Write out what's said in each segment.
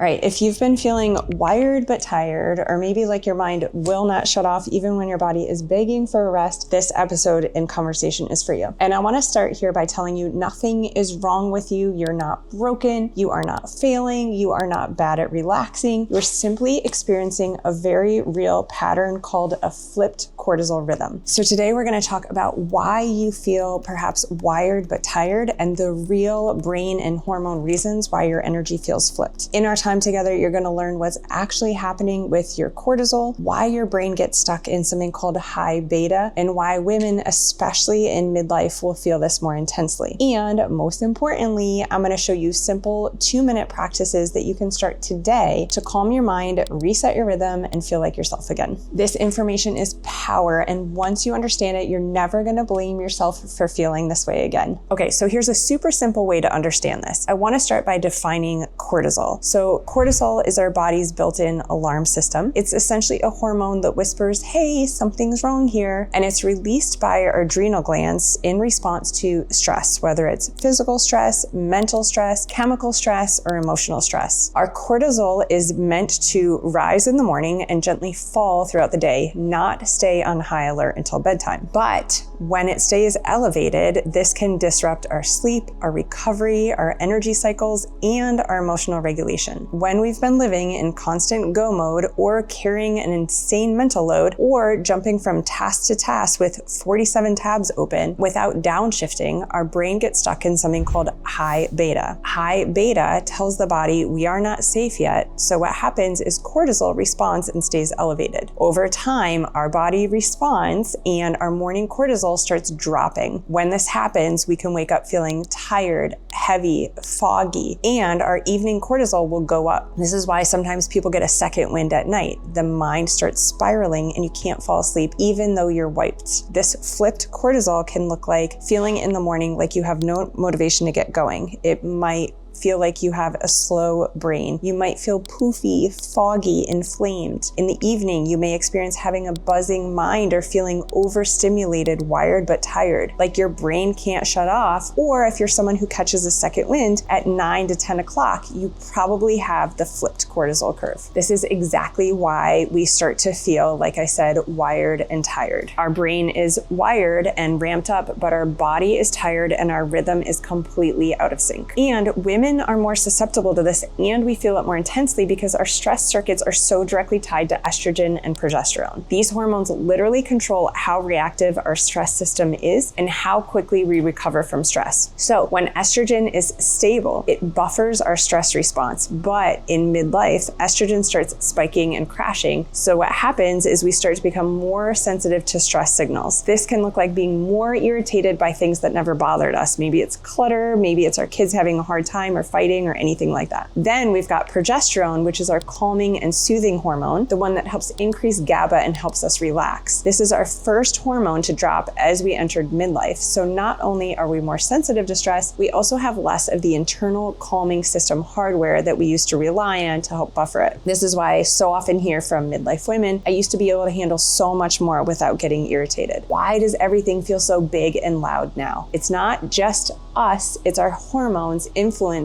All right, if you've been feeling wired but tired, or maybe like your mind will not shut off even when your body is begging for a rest, this episode and conversation is for you. And I want to start here by telling you nothing is wrong with you. You're not broken. You are not failing. You are not bad at relaxing. You're simply experiencing a very real pattern called a flipped cortisol rhythm. So today we're going to talk about why you feel perhaps wired but tired and the real brain and hormone reasons why your energy feels flipped. In our time together, you're going to learn what's actually happening with your cortisol, why your brain gets stuck in something called high beta, and why women, especially in midlife, will feel this more intensely. And most importantly, I'm going to show you simple 2-minute practices that you can start today to calm your mind, reset your rhythm, and feel like yourself again. This information is power, and once you understand it, you're never going to blame yourself for feeling this way again. Okay, so here's a super simple way to understand this. I want to start by defining cortisol. So cortisol is our body's built-in alarm system. It's essentially a hormone that whispers, hey, something's wrong here. And it's released by our adrenal glands in response to stress, whether it's physical stress, mental stress, chemical stress, or emotional stress. Our cortisol is meant to rise in the morning and gently fall throughout the day, not stay on high alert until bedtime. But when it stays elevated, this can disrupt our sleep, our recovery, our energy cycles, and our emotional regulation. When we've been living in constant go mode or carrying an insane mental load or jumping from task to task with 47 tabs open without downshifting, our brain gets stuck in something called high beta. High beta tells the body we are not safe yet, so what happens is cortisol responds and stays elevated. Over time, our body responds and our morning cortisol starts dropping. When this happens, we can wake up feeling tired, heavy, foggy, and our evening cortisol will go up. This is why sometimes people get a second wind at night. The mind starts spiraling and you can't fall asleep even though you're wiped. This flipped cortisol can look like feeling in the morning like you have no motivation to get going. It might feel like you have a slow brain. You might feel poofy, foggy, inflamed. In the evening, you may experience having a buzzing mind or feeling overstimulated, wired but tired, like your brain can't shut off. Or if you're someone who catches a second wind at 9 to 10 o'clock, you probably have the flipped cortisol curve. This is exactly why we start to feel, like I said, wired and tired. Our brain is wired and ramped up, but our body is tired and our rhythm is completely out of sync. And women are more susceptible to this, and we feel it more intensely because our stress circuits are so directly tied to estrogen and progesterone. These hormones literally control how reactive our stress system is and how quickly we recover from stress. So when estrogen is stable, it buffers our stress response, but in midlife, estrogen starts spiking and crashing. So what happens is we start to become more sensitive to stress signals. This can look like being more irritated by things that never bothered us. Maybe it's clutter, maybe it's our kids having a hard time or fighting or anything like that. Then we've got progesterone, which is our calming and soothing hormone, the one that helps increase GABA and helps us relax. This is our first hormone to drop as we entered midlife. So not only are we more sensitive to stress, we also have less of the internal calming system hardware that we used to rely on to help buffer it. This is why I so often hear from midlife women, I used to be able to handle so much more without getting irritated. Why does everything feel so big and loud now? It's not just us, it's our hormones influencing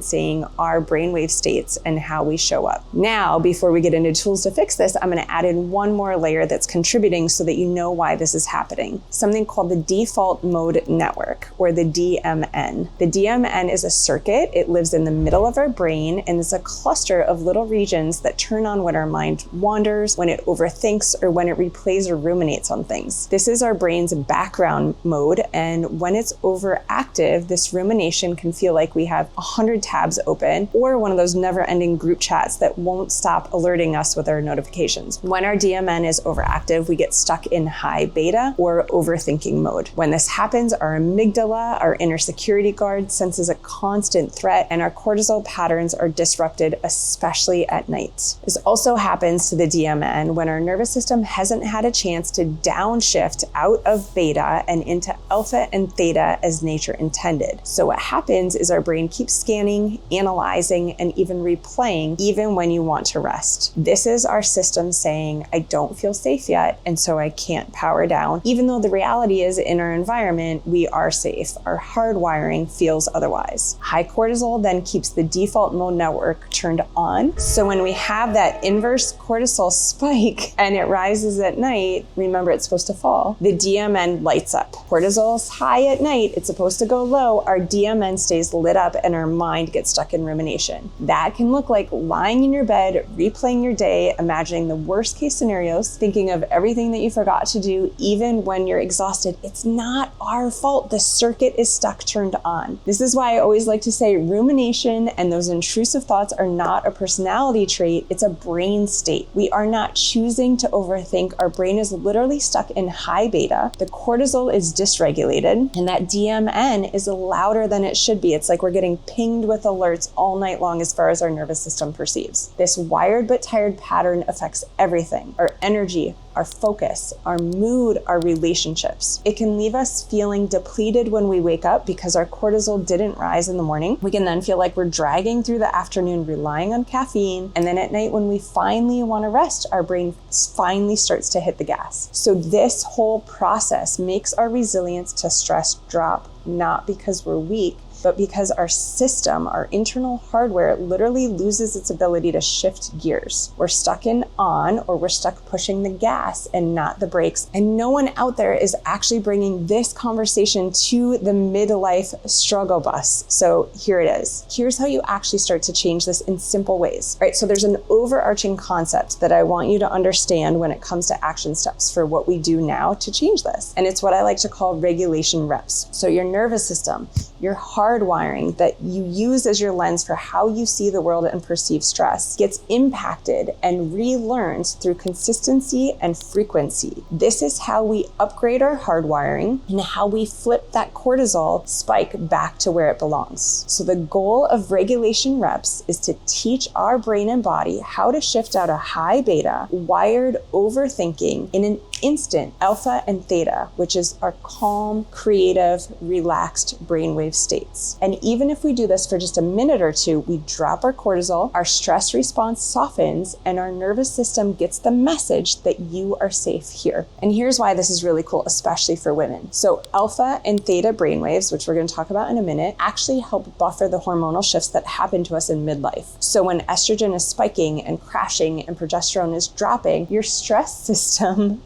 our brainwave states and how we show up. Now, before we get into tools to fix this, I'm going to add in one more layer that's contributing so that you know why this is happening. Something called the default mode network, or the DMN. The DMN is a circuit. It lives in the middle of our brain and is a cluster of little regions that turn on when our mind wanders, when it overthinks, or when it replays or ruminates on things. This is our brain's background mode, and when it's overactive, this rumination can feel like we have 100 tabs open, or one of those never-ending group chats that won't stop alerting us with our notifications. When our DMN is overactive, we get stuck in high beta or overthinking mode. When this happens, our amygdala, our inner security guard, senses a constant threat, and our cortisol patterns are disrupted, especially at night. This also happens to the DMN when our nervous system hasn't had a chance to downshift out of beta and into alpha and theta as nature intended. So what happens is our brain keeps scanning replaying, analyzing, and even replaying even when you want to rest. This is our system saying, I don't feel safe yet, and so I can't power down, even though the reality is in our environment, we are safe. Our hardwiring feels otherwise. High cortisol then keeps the default mode network turned on. So when we have that inverse cortisol spike and it rises at night, remember it's supposed to fall, the DMN lights up. Cortisol's high at night, it's supposed to go low. Our DMN stays lit up and our mind gets stuck in rumination. That can look like lying in your bed, replaying your day, imagining the worst case scenarios, thinking of everything that you forgot to do, even when you're exhausted. It's not our fault. The circuit is stuck turned on. This is why I always like to say rumination and those intrusive thoughts are not a personality trait, it's a brain state. We are not choosing to overthink. Our brain is literally stuck in high beta. The cortisol is dysregulated and that DMN is louder than it should be. It's like we're getting pinged with alerts all night long as far as our nervous system perceives. This wired but tired pattern affects everything: our energy, our focus, our mood, our relationships. It can leave us feeling depleted when we wake up because our cortisol didn't rise in the morning. We can then feel like we're dragging through the afternoon relying on caffeine. And then at night when we finally want to rest, our brain finally starts to hit the gas. So this whole process makes our resilience to stress drop, not because we're weak, but because our system, our internal hardware, literally loses its ability to shift gears. We're stuck in on, or we're stuck pushing the gas and not the brakes. And no one out there is actually bringing this conversation to the midlife struggle bus. So here it is. Here's how you actually start to change this in simple ways. All right, so there's an overarching concept that I want you to understand when it comes to action steps for what we do now to change this. And it's what I like to call regulation reps. So your nervous system, your hardwiring that you use as your lens for how you see the world and perceive stress gets impacted and relearned through consistency and frequency. This is how we upgrade our hardwiring and how we flip that cortisol spike back to where it belongs. So the goal of regulation reps is to teach our brain and body how to shift out of high beta, wired overthinking in an instant alpha and theta, which is our calm, creative, relaxed brainwave states. And even if we do this for just a minute or two, we drop our cortisol, our stress response softens, and our nervous system gets the message that you are safe here. And here's why this is really cool, especially for women. So alpha and theta brainwaves, which we're going to talk about in a minute, actually help buffer the hormonal shifts that happen to us in midlife. So when estrogen is spiking and crashing and progesterone is dropping, your stress system...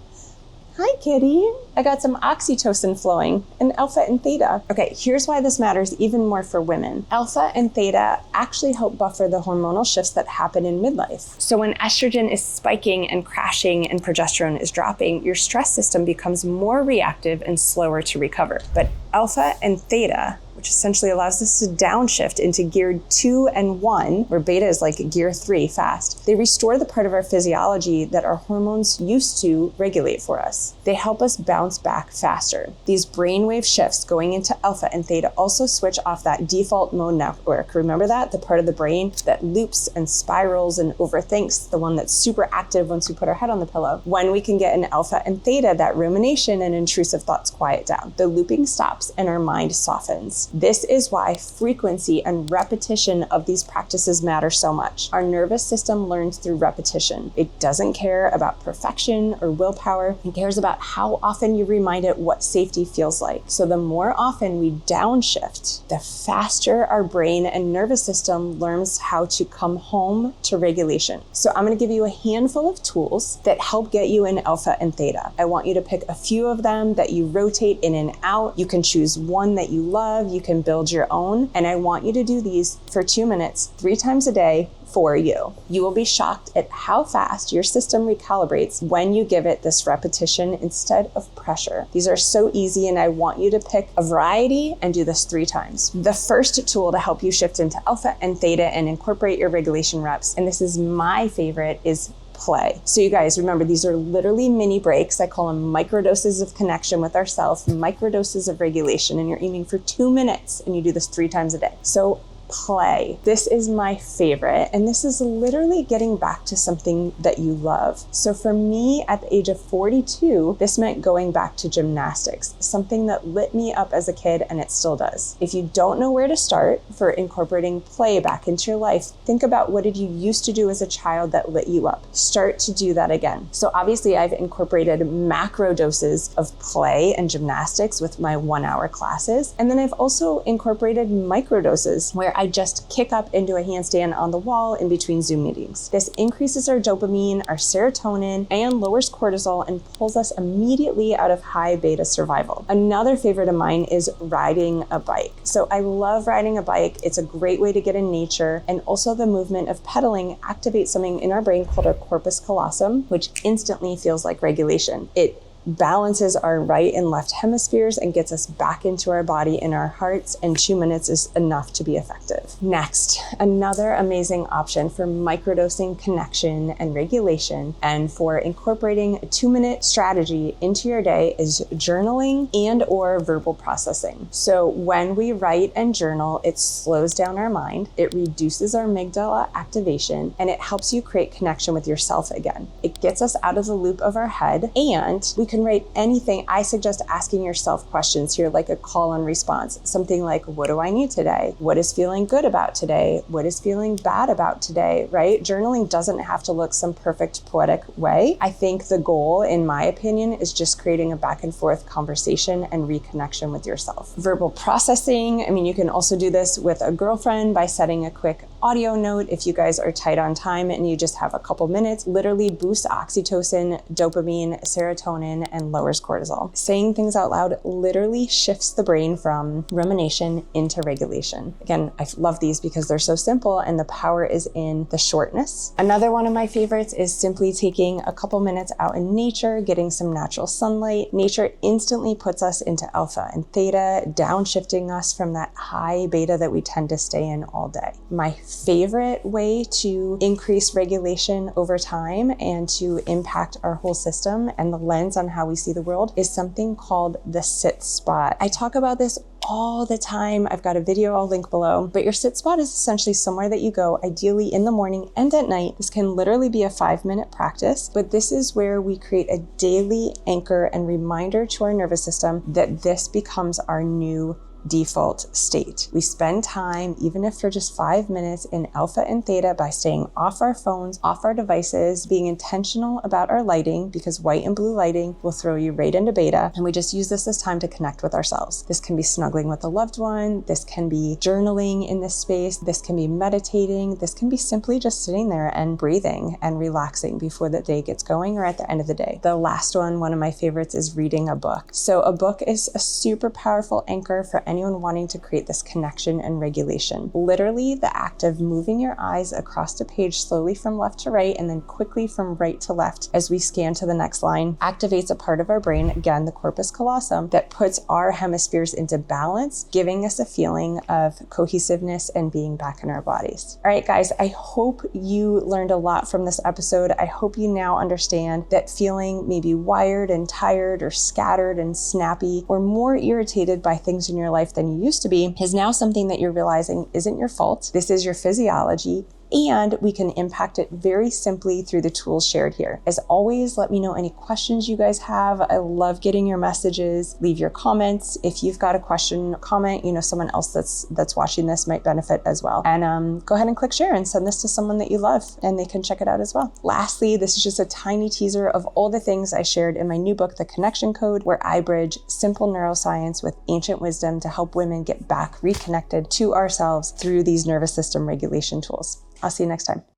Hi, kitty. I got some oxytocin flowing in alpha and theta. Okay, here's why this matters even more for women. Alpha and theta actually help buffer the hormonal shifts that happen in midlife. So when estrogen is spiking and crashing and progesterone is dropping, your stress system becomes more reactive and slower to recover. But alpha and theta, which essentially allows us to downshift into gear 2 and 1, where beta is like gear 3 fast. They restore the part of our physiology that our hormones used to regulate for us. They help us bounce back faster. These brainwave shifts going into alpha and theta also switch off that default mode network. Remember that? The part of the brain that loops and spirals and overthinks, the one that's super active once we put our head on the pillow. When we can get an alpha and theta, that rumination and intrusive thoughts quiet down. The looping stops and our mind softens. This is why frequency and repetition of these practices matter so much. Our nervous system learns through repetition. It doesn't care about perfection or willpower. It cares about how often you remind it what safety feels like. So the more often we downshift, the faster our brain and nervous system learns how to come home to regulation. So I'm going to give you a handful of tools that help get you in alpha and theta. I want you to pick a few of them that you rotate in and out. You can choose one that you love. You can build your own. And I want you to do these for 2 minutes, 3 times a day for you. You will be shocked at how fast your system recalibrates when you give it this repetition instead of pressure. These are so easy, and I want you to pick a variety and do this 3 times. The first tool to help you shift into alpha and theta and incorporate your regulation reps, and this is my favorite, is play. So you guys remember, these are literally mini breaks. I call them microdoses of connection with ourselves, microdoses of regulation, and you're aiming for 2 minutes, and you do this 3 times a day. So play. This is my favorite, and this is literally getting back to something that you love. So for me, at the age of 42, this meant going back to gymnastics, something that lit me up as a kid, and it still does. If you don't know where to start for incorporating play back into your life, think about what did you used to do as a child that lit you up. Start to do that again. So obviously I've incorporated macro doses of play and gymnastics with my 1-hour classes. And then I've also incorporated micro doses where I just kick up into a handstand on the wall in between Zoom meetings. This increases our dopamine, our serotonin, and lowers cortisol and pulls us immediately out of high beta survival. Another favorite of mine is riding a bike. So I love riding a bike. It's a great way to get in nature. And also the movement of pedaling activates something in our brain called our corpus callosum, which instantly feels like regulation. It balances our right and left hemispheres and gets us back into our body and our hearts, and 2 minutes is enough to be effective. Next, another amazing option for microdosing connection and regulation and for incorporating a 2-minute strategy into your day is journaling and or verbal processing. So when we write and journal, it slows down our mind, it reduces our amygdala activation, and it helps you create connection with yourself again. It gets us out of the loop of our head, and we can write anything. I suggest asking yourself questions here, like a call and response. Something like, what do I need today? What is feeling good about today? What is feeling bad about today, right? Journaling doesn't have to look some perfect poetic way. I think the goal, in my opinion, is just creating a back and forth conversation and reconnection with yourself. Verbal processing, I mean, you can also do this with a girlfriend by setting a quick audio note if you guys are tight on time and you just have a couple minutes. Literally boosts oxytocin, dopamine, serotonin, and lowers cortisol. Saying things out loud literally shifts the brain from rumination into regulation. Again, I love these because they're so simple and the power is in the shortness. Another one of my favorites is simply taking a couple minutes out in nature, getting some natural sunlight. Nature instantly puts us into alpha and theta, downshifting us from that high beta that we tend to stay in all day. My favorite way to increase regulation over time and to impact our whole system and the lens on how we see the world is something called the sit spot. I talk about this all the time. I've got a video I'll link below, but your sit spot is essentially somewhere that you go, ideally in the morning and at night. This can literally be a 5-minute practice, but this is where we create a daily anchor and reminder to our nervous system that this becomes our new default state. We spend time, even if for just 5 minutes, in alpha and theta by staying off our phones, off our devices, being intentional about our lighting, because white and blue lighting will throw you right into beta. And we just use this as time to connect with ourselves. This can be snuggling with a loved one. This can be journaling in this space. This can be meditating. This can be simply just sitting there and breathing and relaxing before the day gets going or at the end of the day. The last one of my favorites, is reading a book. So a book is a super powerful anchor for anyone wanting to create this connection and regulation. Literally, the act of moving your eyes across a page slowly from left to right and then quickly from right to left as we scan to the next line activates a part of our brain, again, the corpus callosum, that puts our hemispheres into balance, giving us a feeling of cohesiveness and being back in our bodies. All right, guys, I hope you learned a lot from this episode. I hope you now understand that feeling maybe wired and tired or scattered and snappy or more irritated by things in your life than you used to be is now something that you're realizing isn't your fault. This is your physiology, and we can impact it very simply through the tools shared here. As always, let me know any questions you guys have. I love getting your messages. Leave your comments. If you've got a question, comment, someone else that's watching this might benefit as well. And go ahead and click share and send this to someone that you love and they can check it out as well. Lastly, this is just a tiny teaser of all the things I shared in my new book, The Connection Code, where I bridge simple neuroscience with ancient wisdom to help women get back reconnected to ourselves through these nervous system regulation tools. I'll see you next time.